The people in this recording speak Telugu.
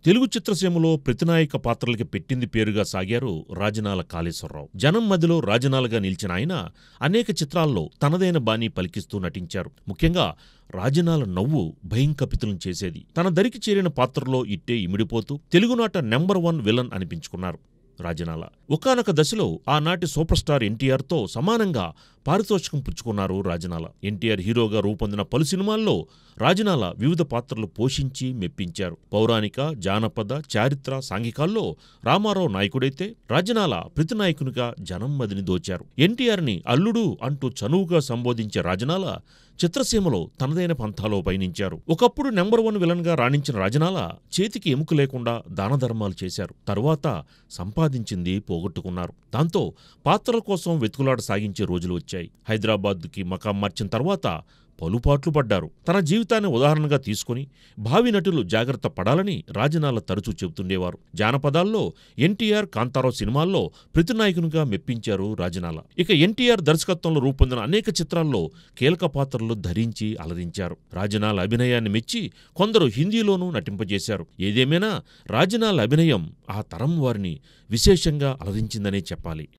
తెలుగు చిత్రసీమలో ప్రతినాయక పాత్రలకి పెట్టింది పేరుగా సాగారు రాజనాల కాళేశ్వరరావు. జనం మధ్యలో రాజనాలగా నిలిచిన ఆయన అనేక చిత్రాల్లో తనదైన బాణీ పలికిస్తూ నటించారు. ముఖ్యంగా రాజనాల నవ్వు భయంకపితులను చేసేది. తన దరికి చేరిన పాత్రలో ఇట్టే ఇమిడిపోతూ తెలుగునాట నంబర్ 1 విలన్ అనిపించుకున్నారు రాజనాల. ఒకానొక దశలో ఆనాటి సూపర్ స్టార్ ఎన్టీఆర్తో సమానంగా పారితోషికం పుచ్చుకున్నారు రాజనాల. ఎన్టీఆర్ హీరోగా రూపొందిన పలు సినిమాల్లో రాజనాల వివిధ పాత్రలు పోషించి మెప్పించారు. పౌరాణిక, జానపద, చారిత్ర, సాంఘికాల్లో రామారావు నాయకుడైతే రాజనాల ప్రతినాయకునిగా జనం మదిని దోచారు. ఎన్టీఆర్ని అల్లుడు అంటూ చనువుగా సంబోధించే రాజనాల చిత్రసీమలో తనదైన పంథాలో పయనించారు. ఒకప్పుడు నంబర్ 1 విలన్గా రాణించిన రాజనాల చేతికి ఎముక లేకుండా దానధర్మాలు చేశారు. తరువాత సంపాదించింది పోగొట్టుకున్నారు. దాంతో పాత్రల కోసం వెతుకులాట సాగించే రోజులు వచ్చాయి. హైదరాబాద్కి మకాం మార్చిన తర్వాత పలుపాట్లు పడ్డారు. తన జీవితాన్ని ఉదాహరణగా తీసుకుని భావి నటులు జాగ్రత్త పడాలని రాజనాల తరచూ చెబుతుండేవారు. జానపదాల్లో ఎన్టీఆర్, కాంతారావు సినిమాల్లో ప్రతినాయకునిగా మెప్పించారు రాజనాల. ఇక ఎన్టీఆర్ దర్శకత్వంలో రూపొందిన అనేక చిత్రాల్లో కీలక పాత్రలు ధరించి అలరించారు. రాజనాల అభినయాన్ని మెచ్చి కొందరు హిందీలోనూ నటింపజేశారు. ఏదేమైనా రాజనాల అభినయం ఆ తరం వారిని విశేషంగా అలరించిందనే చెప్పాలి.